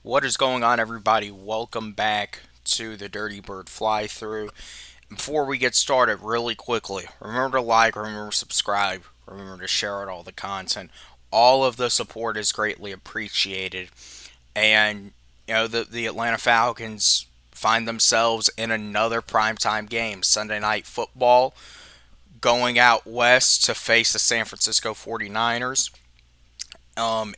What is going on, everybody? Welcome back to the Dirty Bird Fly Through. Before we get started, really quickly, remember to like, remember to subscribe, remember to share out all the content. All of the support is greatly appreciated. And, the Atlanta Falcons find themselves in another primetime game, Sunday Night Football, going out west to face the San Francisco 49ers.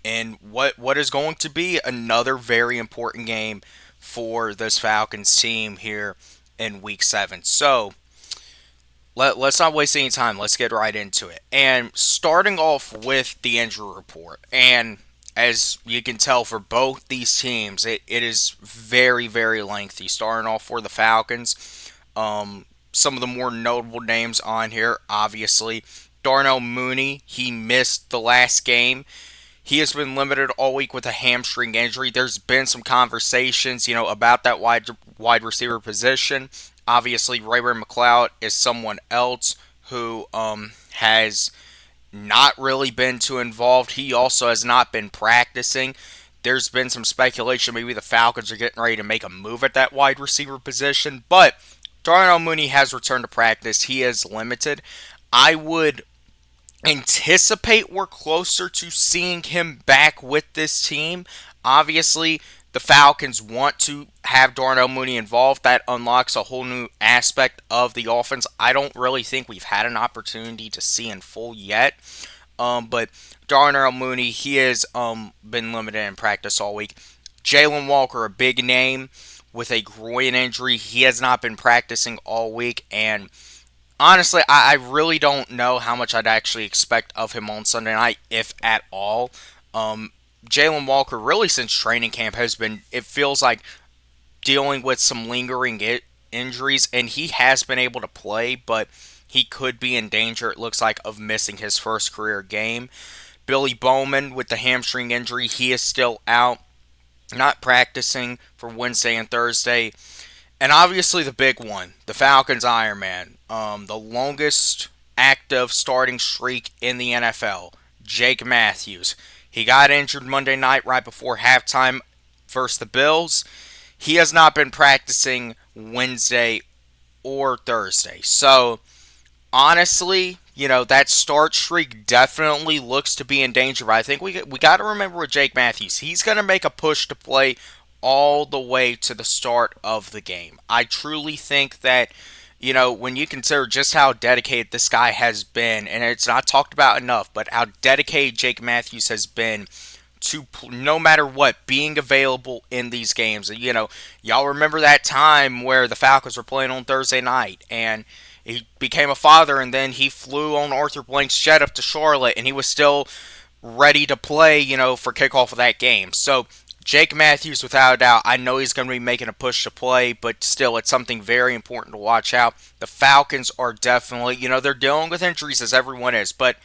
And what is going to be another very important game for this Falcons team here in Week 7. So let's not waste any time. Let's get right into it. And starting off with the injury report, and as you can tell for both these teams, it is very, very lengthy. Starting off for the Falcons, some of the more notable names on here, obviously, Darnell Mooney, he missed the last game. He has been limited all week with a hamstring injury. There's been some conversations, about that wide receiver position. Obviously, Ray-Ray McCloud is someone else who has not really been too involved. He also has not been practicing. There's been some speculation maybe the Falcons are getting ready to make a move at that wide receiver position, but Darnell Mooney has returned to practice. He is limited. I would anticipate we're closer to seeing him back with this team. Obviously, the Falcons want to have Darnell Mooney involved. That unlocks a whole new aspect of the offense. I don't really think we've had an opportunity to see in full yet. But Darnell Mooney, he has been limited in practice all week. Jalen Walker, a big name with a groin injury. He has not been practicing all week, and honestly, I really don't know how much I'd actually expect of him on Sunday night, if at all. Um, Jalen Walker, really since training camp, has been, it feels like, dealing with some lingering injuries, and he has been able to play, but he could be in danger, it looks like, of missing his first career game. Billy Bowman, with the hamstring injury, he is still out, not practicing for Wednesday and Thursday. And obviously the big one, the Falcons Iron Man, the longest active starting streak in the NFL, Jake Matthews. He got injured Monday night right before halftime versus the Bills. He has not been practicing Wednesday or Thursday. So honestly, that start streak definitely looks to be in danger. But I think we got to remember with Jake Matthews, he's going to make a push to play all the way to the start of the game. I truly think that, when you consider just how dedicated this guy has been, and it's not talked about enough, but how dedicated Jake Matthews has been to no matter what being available in these games. Y'all remember that time where the Falcons were playing on Thursday night and he became a father, and then he flew on Arthur Blank's jet up to Charlotte, and he was still ready to play, for kickoff of that game. So Jake Matthews, without a doubt, I know he's going to be making a push to play, but still, it's something very important to watch out. The Falcons are definitely, they're dealing with injuries as everyone is, but,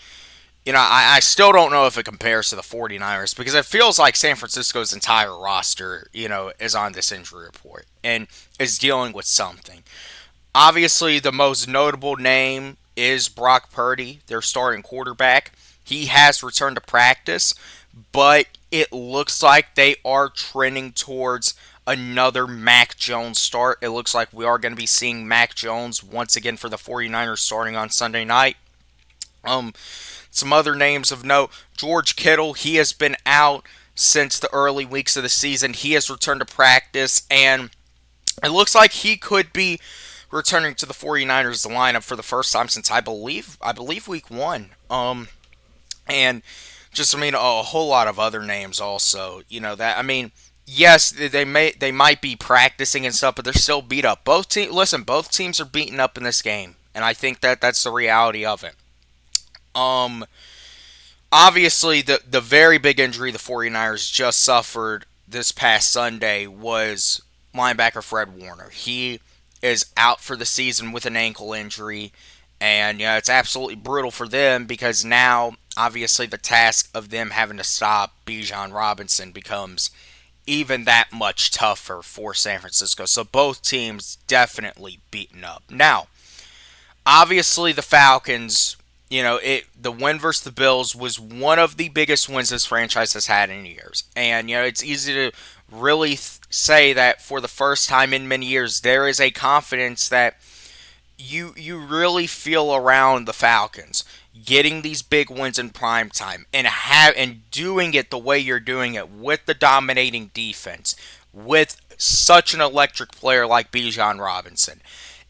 I still don't know if it compares to the 49ers because it feels like San Francisco's entire roster, is on this injury report and is dealing with something. Obviously, the most notable name is Brock Purdy, their starting quarterback. He has returned to practice, but it looks like they are trending towards another Mac Jones start. It looks like we are going to be seeing Mac Jones once again for the 49ers starting on Sunday night. Some other names of note, George Kittle, he has been out since the early weeks of the season. He has returned to practice, and it looks like he could be returning to the 49ers lineup for the first time since I believe week 1. And just a whole lot of other names also. Yes, they might be practicing and stuff, but they're still beat up. Both teams are beaten up in this game, and I think that's the reality of it. Um Obviously the very big injury the 49ers just suffered this past Sunday was linebacker Fred Warner. He is out for the season with an ankle injury. And it's absolutely brutal for them because now, obviously, the task of them having to stop Bijan Robinson becomes even that much tougher for San Francisco. So both teams definitely beaten up. Now, obviously, the Falcons, The win versus the Bills was one of the biggest wins this franchise has had in years. And, it's easy to really say that for the first time in many years, there is a confidence that you really feel around the Falcons getting these big wins in prime time and doing it the way you're doing it with the dominating defense with such an electric player like Bijan Robinson.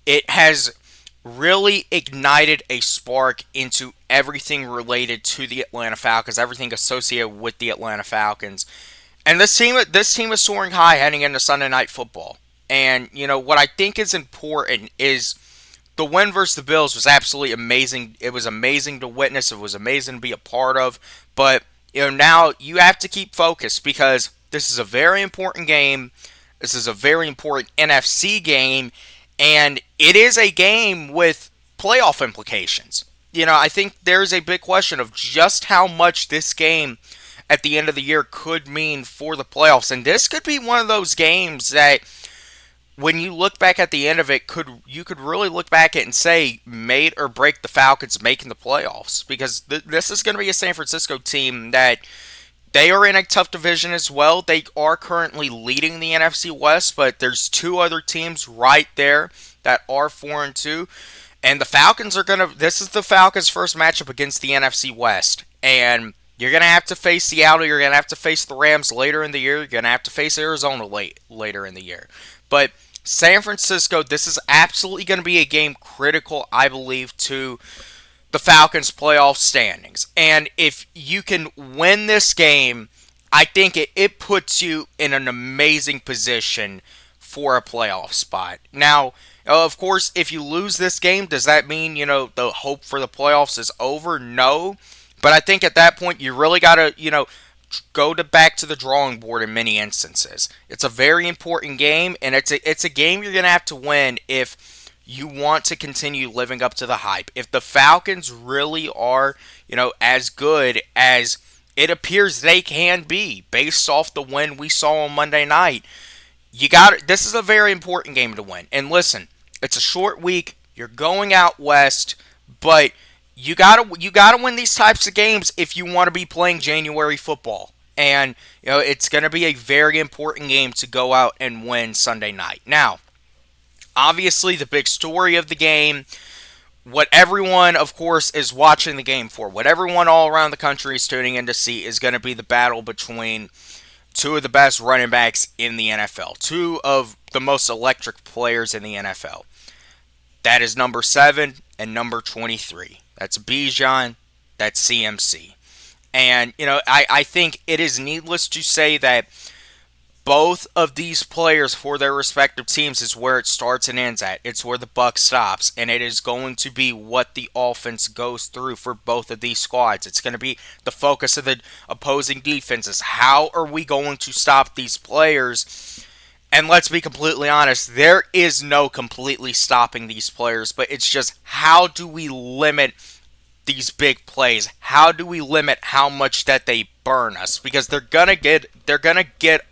It has really ignited a spark into everything related to the Atlanta Falcons, everything associated with the Atlanta Falcons. And this team is soaring high heading into Sunday Night Football. And what I think is important is the win versus the Bills was absolutely amazing. It was amazing to witness. It was amazing to be a part of. But now you have to keep focused because this is a very important game. This is a very important NFC game, and it is a game with playoff implications. I think there's a big question of just how much this game at the end of the year could mean for the playoffs. And this could be one of those games that when you look back at the end of it, you could really look back at it and say made or break the Falcons making the playoffs because this is going to be a San Francisco team that they are in a tough division as well. They are currently leading the NFC West, but there's two other teams right there that are 4-2, and the Falcons are gonna. This is the Falcons' first matchup against the NFC West, and you're gonna have to face Seattle. You're gonna have to face the Rams later in the year. You're gonna have to face Arizona later in the year, but San Francisco, this is absolutely going to be a game critical, I believe, to the Falcons' playoff standings. And if you can win this game, I think it puts you in an amazing position for a playoff spot. Now, of course, if you lose this game, does that mean, the hope for the playoffs is over? No. But I think at that point, you really got to, go back to the drawing board in many instances. It's a very important game, and it's a game you're going to have to win if you want to continue living up to the hype. If the Falcons really are, as good as it appears they can be based off the win we saw on Monday night, this is a very important game to win. And listen, it's a short week. You're going out west, but you gotta win these types of games if you want to be playing January football. And it's going to be a very important game to go out and win Sunday night. Now, obviously, the big story of the game, what everyone, of course, is watching the game for, what everyone all around the country is tuning in to see, is going to be the battle between two of the best running backs in the NFL, two of the most electric players in the NFL. That is number 7 and number 23. That's Bijan, that's CMC. And, I think it is needless to say that both of these players for their respective teams is where it starts and ends at. It's where the buck stops, and it is going to be what the offense goes through for both of these squads. It's going to be the focus of the opposing defenses. How are we going to stop these players? And let's be completely honest, there is no completely stopping these players, but it's just how do we limit these big plays? How do we limit how much that they burn us? Because they're gonna get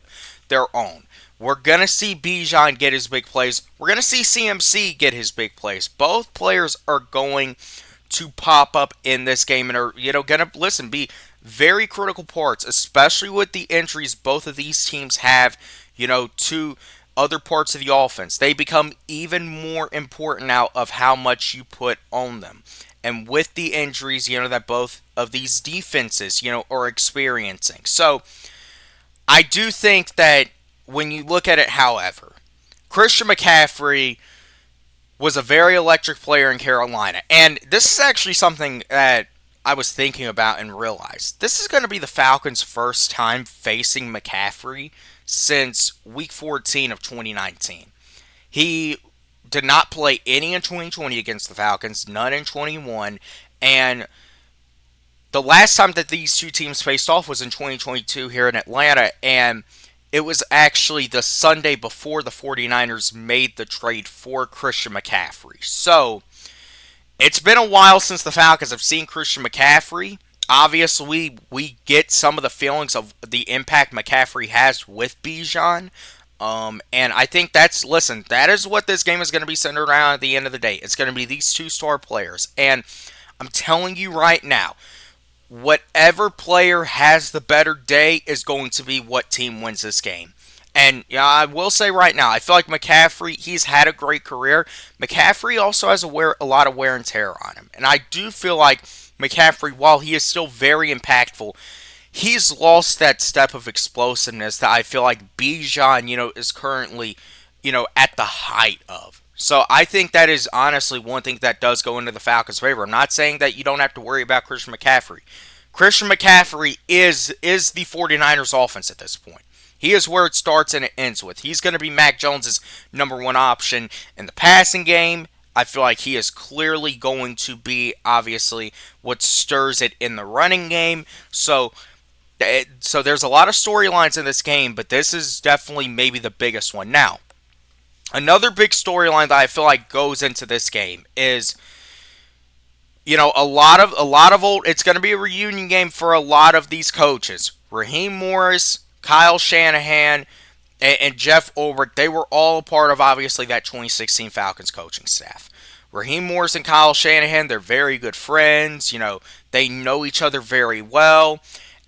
their own. We're gonna see Bijan get his big plays. We're gonna see CMC get his big plays. Both players are going to pop up in this game and are gonna be very critical parts, especially with the injuries both of these teams have. To other parts of the offense, they become even more important now of how much you put on them. And with the injuries, that both of these defenses, are experiencing. So, I do think that when you look at it, however, Christian McCaffrey was a very electric player in Carolina. And this is actually something that I was thinking about and realized. This is going to be the Falcons' first time facing McCaffrey since Week 14 of 2019. He did not play any in 2020 against the Falcons, none in 21, and the last time that these two teams faced off was in 2022 here in Atlanta, and it was actually the Sunday before the 49ers made the trade for Christian McCaffrey. So, it's been a while since the Falcons have seen Christian McCaffrey. Obviously, we get some of the feelings of the impact McCaffrey has with Bijan. And I think that is what this game is going to be centered around at the end of the day. It's going to be these two star players. And I'm telling you right now, whatever player has the better day is going to be what team wins this game. And I will say right now, I feel like McCaffrey, he's had a great career. McCaffrey also has a lot of wear and tear on him. And I do feel like McCaffrey, while he is still very impactful, he's lost that step of explosiveness that I feel like Bijan, is currently, at the height of. So I think that is honestly one thing that does go into the Falcons' favor. I'm not saying that you don't have to worry about Christian McCaffrey. Christian McCaffrey is the 49ers offense at this point. He is where it starts and it ends with. He's going to be Mac Jones's number one option in the passing game. I feel like he is clearly going to be, obviously, what stirs it in the running game. So there's a lot of storylines in this game, but this is definitely maybe the biggest one. Now, another big storyline that I feel like goes into this game is, a lot of old. It's going to be a reunion game for a lot of these coaches. Raheem Morris, Kyle Shanahan, and Jeff Ulbrich. They were all a part of obviously that 2016 Falcons coaching staff. Raheem Morris and Kyle Shanahan, they're very good friends. They know each other very well.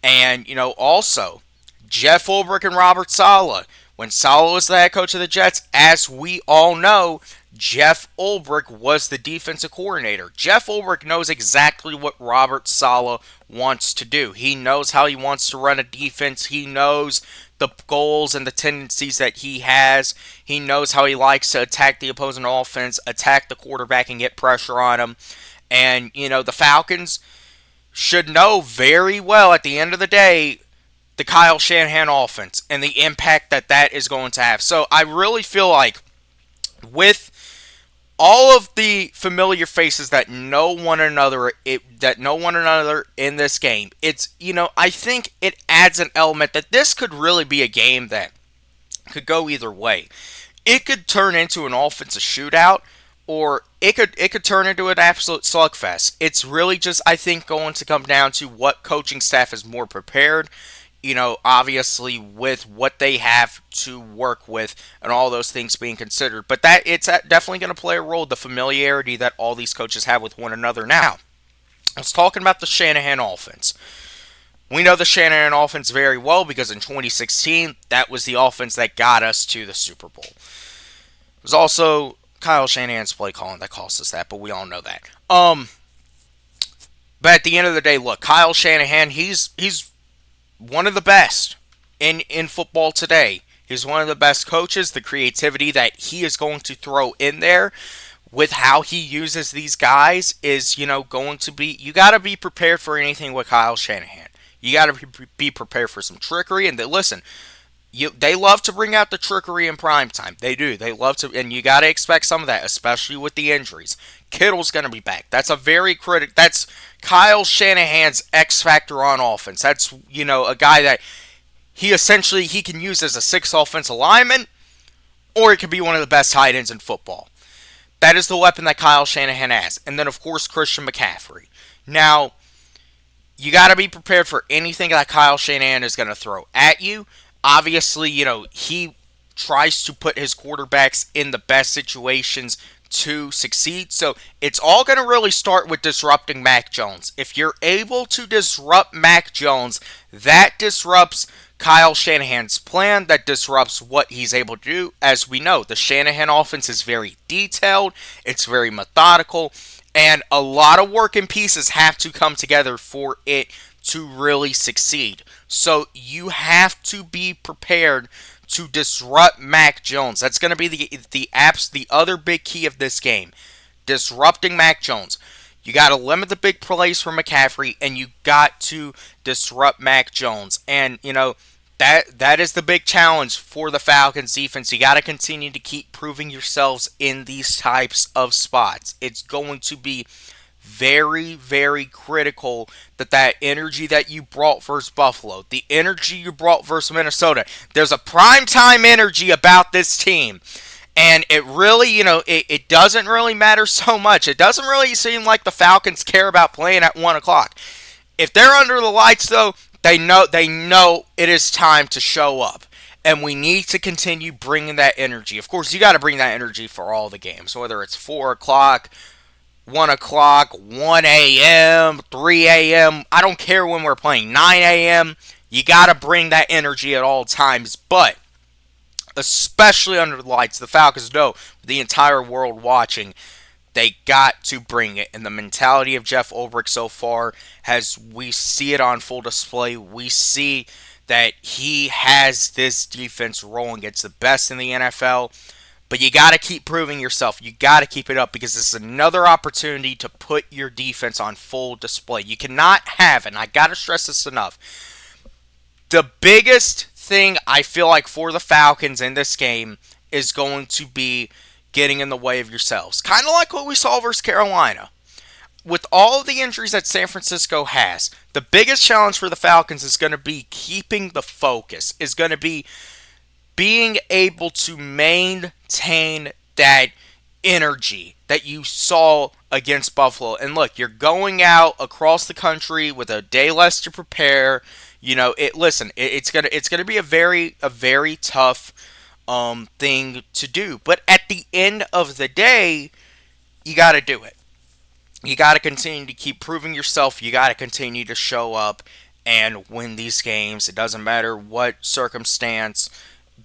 And, also, Jeff Ulbrich and Robert Saleh. When Saleh was the head coach of the Jets, as we all know, Jeff Ulbrich was the defensive coordinator. Jeff Ulbrich knows exactly what Robert Saleh wants to do. He knows how he wants to run a defense. He knows the goals and the tendencies that he has. He knows how he likes to attack the opposing offense, attack the quarterback, and get pressure on him. And, the Falcons should know very well at the end of the day the Kyle Shanahan offense and the impact that is going to have. So I really feel like with all of the familiar faces that know one another in this game, it's, I think it adds an element that this could really be a game that could go either way. It could turn into an offensive shootout, or it could turn into an absolute slugfest. It's really just, I think, going to come down to what coaching staff is more prepared, obviously with what they have to work with and all those things being considered. But that it's definitely going to play a role, the familiarity that all these coaches have with one another. Now, I was talking about the Shanahan offense. We know the Shanahan offense very well because in 2016, that was the offense that got us to the Super Bowl. It was also Kyle Shanahan's play calling that cost us that, but we all know that. But at the end of the day, look, Kyle Shanahan, he's one of the best in football today. He's one of the best coaches. The creativity that he is going to throw in there with how he uses these guys is, going to be, you got to be prepared for anything with Kyle Shanahan. You got to be prepared for some trickery. And listen, they love to bring out the trickery in primetime. They do. They love to, and you got to expect some of that, especially with the injuries. Kittle's going to be back. That's that's Kyle Shanahan's X factor on offense. That's, a guy that he can use as a sixth offensive lineman, or it could be one of the best tight ends in football. That is the weapon that Kyle Shanahan has. And then, of course, Christian McCaffrey. Now, you got to be prepared for anything that Kyle Shanahan is going to throw at you. Obviously, he tries to put his quarterbacks in the best situations to succeed. So it's all going to really start with disrupting Mac Jones. If you're able to disrupt Mac Jones, that disrupts Kyle Shanahan's plan, that disrupts what he's able to do. As we know, the Shanahan offense is very detailed, it's very methodical, and a lot of working pieces have to come together for it to really succeed. So you have to be prepared to disrupt Mac Jones. That's going to be the other big key of this game. Disrupting Mac Jones. You got to limit the big plays for McCaffrey, and you got to disrupt Mac Jones. And, that is the big challenge for the Falcons defense. You got to continue to keep proving yourselves in these types of spots. It's going to be very, very critical that energy that you brought versus Buffalo, the energy you brought versus Minnesota, there's a primetime energy about this team. And it really, it doesn't really matter so much. It doesn't really seem like the Falcons care about playing at 1 o'clock. If they're under the lights, though, they know it is time to show up. And we need to continue bringing that energy. Of course, you got to bring that energy for all the games, whether it's 4 o'clock, 1 o'clock, 1 a.m., 3 a.m. I don't care when we're playing, 9 a.m. You got to bring that energy at all times. But especially under the lights, the Falcons know the entire world watching. They got to bring it. And the mentality of Jeff Ulbrich so far, has we see it on full display. We see that he has this defense rolling. It's the best in the NFL. But you got to keep proving yourself. You got to keep it up because this is another opportunity to put your defense on full display. You cannot have, and I got to stress this enough, the biggest thing I feel like for the Falcons in this game is going to be getting in the way of yourselves. Kind of like what we saw versus Carolina. With all of the injuries that San Francisco has, the biggest challenge for the Falcons is going to be keeping the focus, is going to be being able to maintain that energy that you saw against Buffalo. And look, you're going out across the country with a day less to prepare. It's gonna be a very tough thing to do. But at the end of the day, you got to do it. You got to continue to keep proving yourself. You got to continue to show up and win these games. It doesn't matter what circumstance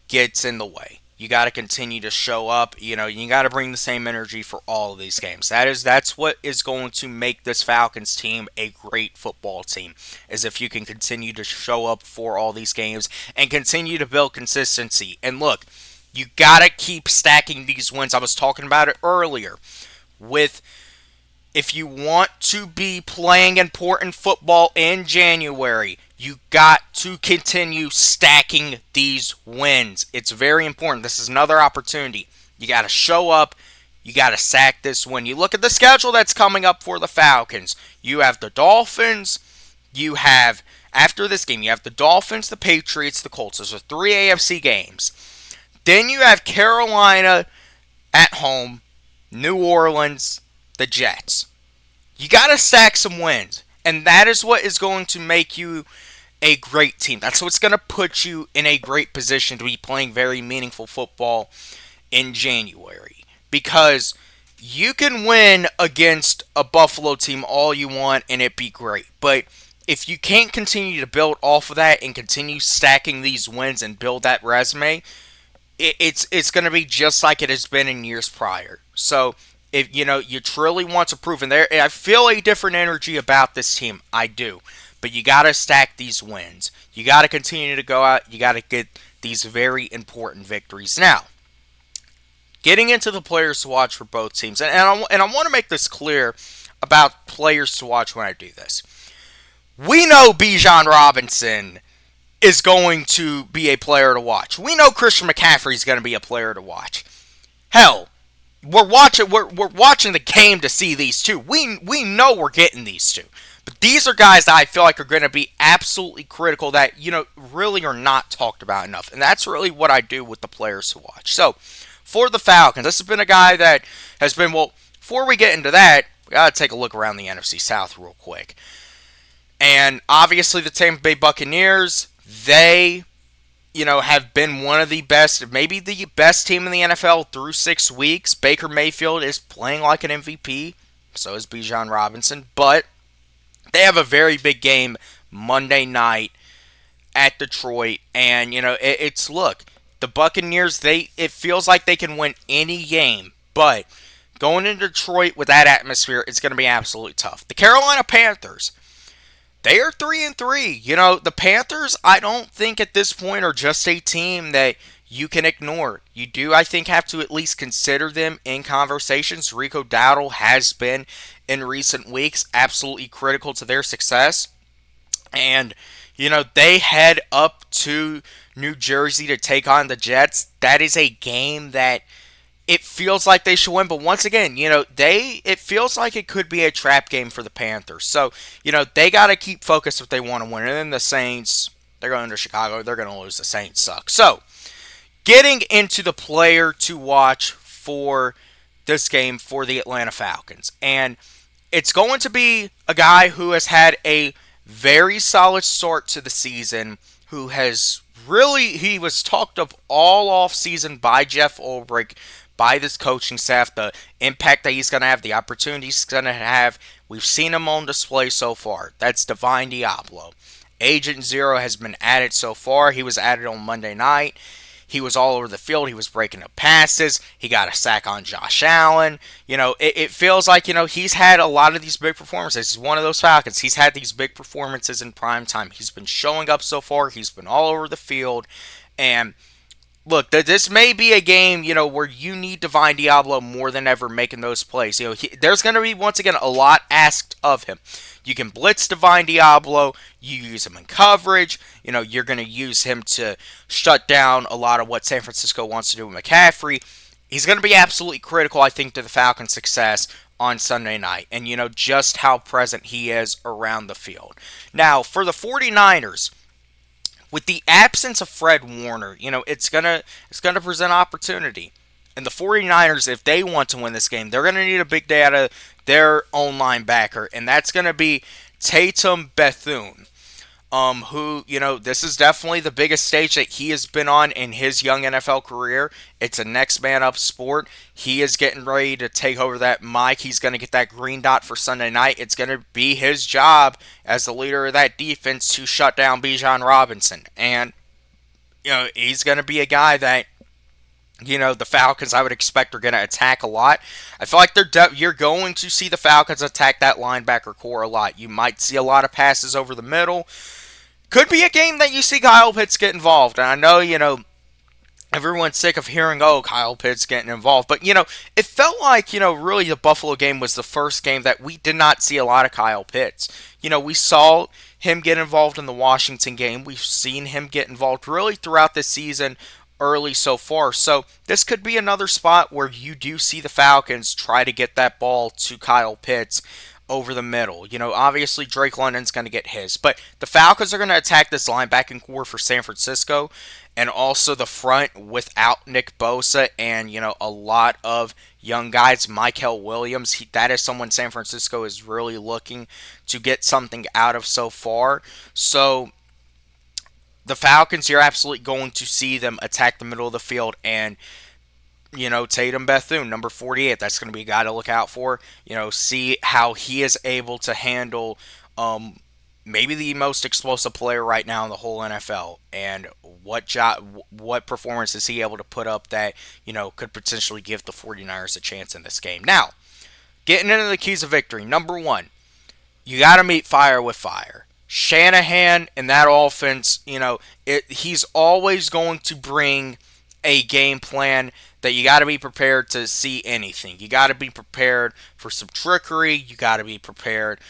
gets in the way. You got to continue to show up. You got to bring the same energy for all of these games. That's what is going to make this Falcons team a great football team. Is if you can continue to show up for all these games and continue to build consistency. And look, you got to keep stacking these wins. I was talking about it earlier with, if you want to be playing important football in January, you got to continue stacking these wins. It's very important. This is another opportunity. You got to show up. You got to sack this win. You look at the schedule that's coming up for the Falcons. You have the Dolphins. You have, after this game, you have the Dolphins, the Patriots, the Colts. Those are 3 AFC games. Then you have Carolina at home, New Orleans, the Jets. You got to stack some wins. And that is what is going to make you a great team. That's what's going to put you in a great position to be playing very meaningful football in January. Because you can win against a Buffalo team all you want and it be great. But if you can't continue to build off of that and continue stacking these wins and build that resume, it's going to be just like it has been in years prior. So if you truly want to prove, and I feel a different energy about this team. I do. But you got to stack these wins. You got to continue to go out. You got to get these very important victories. Now, getting into the players to watch for both teams. And I want to make this clear about players to watch when I do this. We know Bijan Robinson is going to be a player to watch. We know Christian McCaffrey is going to be a player to watch. Hell, we're watching the game to see these two. We know we're getting these two. But these are guys that I feel like are going to be absolutely critical that, really are not talked about enough. And that's really what I do with the players to watch. So, for the Falcons, this has been a guy that has been, before we get into that, we got to take a look around the NFC South real quick. And obviously the Tampa Bay Buccaneers, they, have been one of the best, maybe the best team in the NFL through 6 weeks. Baker Mayfield is playing like an MVP. So is Bijan Robinson. But they have a very big game Monday night at Detroit. And, look, the Buccaneers, it feels like they can win any game. But going into Detroit with that atmosphere, it's going to be absolutely tough. The Carolina Panthers, they are 3-3. The Panthers, I don't think at this point are just a team that you can ignore. You do, I think, have to at least consider them in conversations. Rico Dowdle has been, in recent weeks, absolutely critical to their success. And, they head up to New Jersey to take on the Jets. That is a game that it feels like they should win. But once again, it feels like it could be a trap game for the Panthers. So, they got to keep focused if they want to win. And then the Saints, they're going to Chicago. They're going to lose. The Saints suck. So, getting into the player to watch for this game for the Atlanta Falcons. And it's going to be a guy who has had a very solid start to the season, who has he was talked up all off season by Jeff Ulbrich, by this coaching staff, the impact that he's going to have, the opportunities he's going to have. We've seen him on display so far. That's Divine Diablo. Agent Zero has been added so far. He was added on Monday night. He was all over the field. He was breaking up passes. He got a sack on Josh Allen. It feels like, he's had a lot of these big performances. He's one of those Falcons. He's had these big performances in prime time. He's been showing up so far. He's been all over the field. And look, this may be a game, where you need Divine Diablo more than ever making those plays. There's going to be, once again, a lot asked of him. You can blitz Divine Diablo. You use him in coverage. You're going to use him to shut down a lot of what San Francisco wants to do with McCaffrey. He's going to be absolutely critical, I think, to the Falcons' success on Sunday night. And, just how present he is around the field. Now, for the 49ers, with the absence of Fred Warner, it's gonna present opportunity. And the 49ers, if they want to win this game, they're going to need a big day out of their own linebacker, and that's going to be Tatum Bethune, who, this is definitely the biggest stage that he has been on in his young NFL career. It's a next man up sport. He is getting ready to take over that mic. He's going to get that green dot for Sunday night. It's going to be his job as the leader of that defense to shut down Bijan Robinson. And, he's going to be a guy that, the Falcons, I would expect, are going to attack a lot. I feel like you're going to see the Falcons attack that linebacker core a lot. You might see a lot of passes over the middle. Could be a game that you see Kyle Pitts get involved. And I know, everyone's sick of hearing, Kyle Pitts getting involved. But, it felt like, really the Buffalo game was the first game that we did not see a lot of Kyle Pitts. We saw him get involved in the Washington game. We've seen him get involved really throughout this season early so far. So this could be another spot where you do see the Falcons try to get that ball to Kyle Pitts over the middle. Obviously Drake London's going to get his, but the Falcons are going to attack this linebacking core for San Francisco and also the front without Nick Bosa and, a lot of young guys. Mykel Williams, that is someone San Francisco is really looking to get something out of so far. So the Falcons, you're absolutely going to see them attack the middle of the field, and Tatum Bethune, number 48, that's going to be a guy to look out for. See how he is able to handle maybe the most explosive player right now in the whole NFL, and what performance is he able to put up that could potentially give the 49ers a chance in this game. Now, getting into the keys of victory. Number one, you got to meet fire with fire. Shanahan and that offense, he's always going to bring a game plan that you got to be prepared to see anything. You got to be prepared for some trickery. You got to be prepared,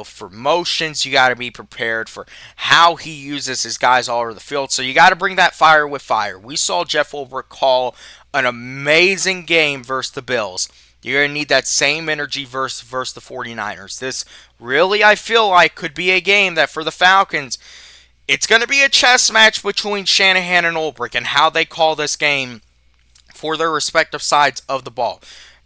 for motions. You got to be prepared for how he uses his guys all over the field. So you got to bring that fire with fire. We saw Jeff Ulbrich call an amazing game versus the Bills. You're going to need that same energy versus the 49ers. This really, I feel like, could be a game that for the Falcons, it's going to be a chess match between Shanahan and Ulbrich and how they call this game for their respective sides of the ball.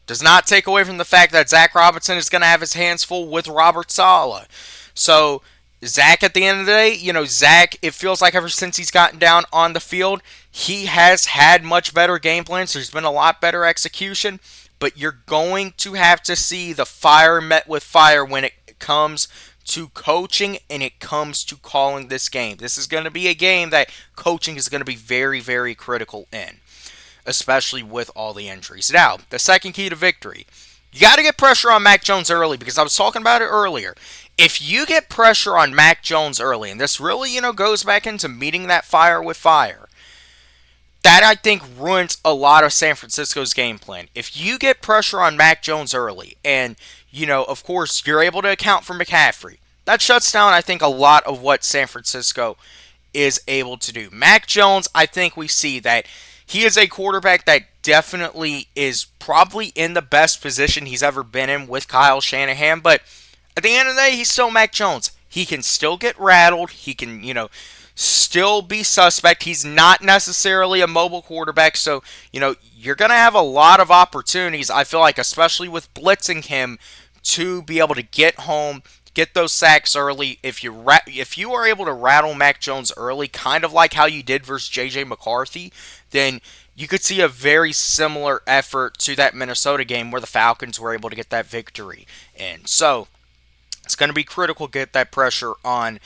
Does not take away from the fact that Zach Robinson is going to have his hands full with Robert Saleh. So, Zach, at the end of the day, Zach, it feels like ever since he's gotten down on the field, he has had much better game plans. There's been a lot better execution. But you're going to have to see the fire met with fire when it comes to coaching and it comes to calling this game. This is going to be a game that coaching is going to be very, very critical in, especially with all the injuries. Now, the second key to victory, you got to get pressure on Mac Jones early, because I was talking about it earlier. If you get pressure on Mac Jones early, and this really, goes back into meeting that fire with fire, that, I think, ruins a lot of San Francisco's game plan. If you get pressure on Mac Jones early, and, of course, you're able to account for McCaffrey, that shuts down, I think, a lot of what San Francisco is able to do. Mac Jones, I think we see that he is a quarterback that definitely is probably in the best position he's ever been in with Kyle Shanahan, but at the end of the day, he's still Mac Jones. He can still get rattled. He can, still be suspect. He's not necessarily a mobile quarterback, so, you're going to have a lot of opportunities, I feel like, especially with blitzing him, to be able to get home, get those sacks early. If you are able to rattle Mac Jones early, kind of like how you did versus J.J. McCarthy, then you could see a very similar effort to that Minnesota game where the Falcons were able to get that victory. And so it's going to be critical to get that pressure on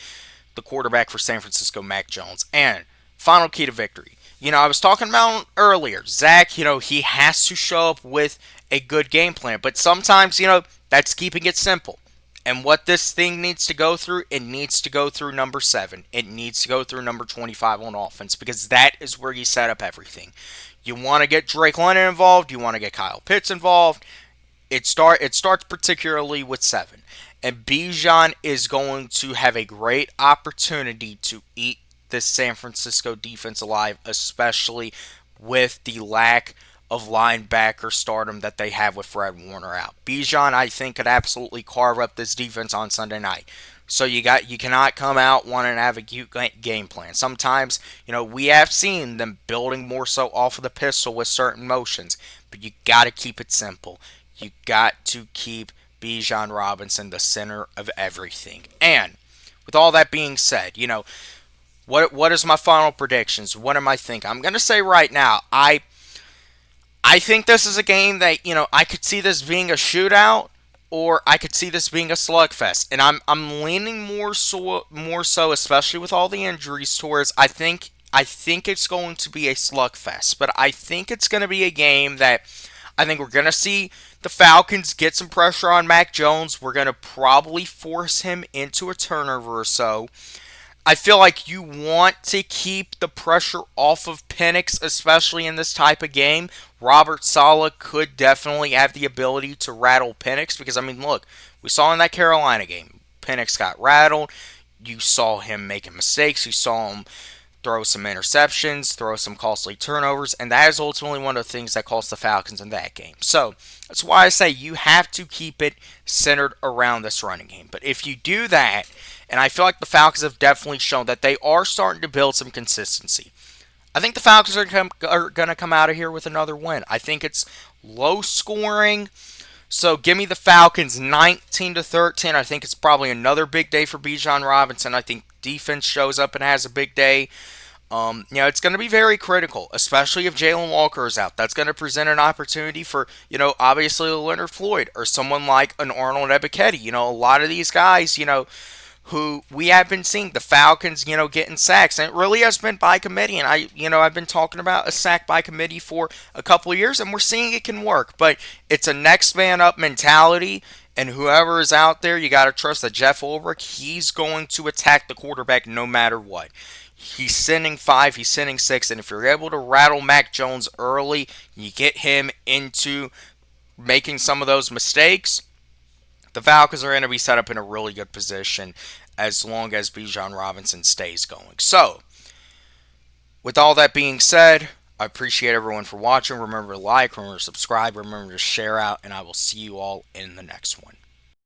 the quarterback for San Francisco, Mac Jones. And final key to victory. I was talking about earlier, Zach, he has to show up with a good game plan. But sometimes, that's keeping it simple. And what this thing needs to go through, it needs to go through number 7. It needs to go through number 25 on offense because that is where you set up everything. You want to get Drake London involved. You want to get Kyle Pitts involved. It starts particularly with 7. And Bijan is going to have a great opportunity to eat this San Francisco defense alive, especially with the lack of linebacker stardom that they have with Fred Warner out. Bijan, I think, could absolutely carve up this defense on Sunday night. So you cannot come out wanting to have a cute game plan. Sometimes, we have seen them building more so off of the pistol with certain motions, but you got to keep it simple. You got to keep Bijan Robinson the center of everything. And with all that being said, what is my final predictions? What am I thinking? I'm going to say right now, I think this is a game that, I could see this being a shootout or I could see this being a slugfest. And I'm leaning more so, especially with all the injuries, towards I think it's going to be a slugfest. But I think it's going to be a game that I think we're going to see the Falcons get some pressure on Mac Jones. We're going to probably force him into a turnover or so. I feel like you want to keep the pressure off of Penix, especially in this type of game. Robert Saleh could definitely have the ability to rattle Penix because, look, we saw in that Carolina game, Penix got rattled. You saw him making mistakes. You saw him throw some interceptions, throw some costly turnovers, and that is ultimately one of the things that cost the Falcons in that game. So that's why I say you have to keep it centered around this running game. But if you do that, and I feel like the Falcons have definitely shown that they are starting to build some consistency, I think the Falcons are going to come out of here with another win. I think it's low scoring. So give me the Falcons 19-13. I think it's probably another big day for Bijan Robinson. I think defense shows up and has a big day. It's going to be very critical, especially if Jalen Walker is out. That's going to present an opportunity for, obviously Leonard Floyd or someone like an Arnold Ebiketie. A lot of these guys, who we have been seeing the Falcons, getting sacks, and it really has been by committee. And I've been talking about a sack by committee for a couple of years, and we're seeing it can work. But it's a next man up mentality, and whoever is out there, you got to trust that Jeff Ulbrich, he's going to attack the quarterback no matter what. He's sending 5, he's sending 6, and if you're able to rattle Mac Jones early, you get him into making some of those mistakes, the Falcons are going to be set up in a really good position as long as Bijan Robinson stays going. So, with all that being said, I appreciate everyone for watching. Remember to like, remember to subscribe, remember to share out, and I will see you all in the next one.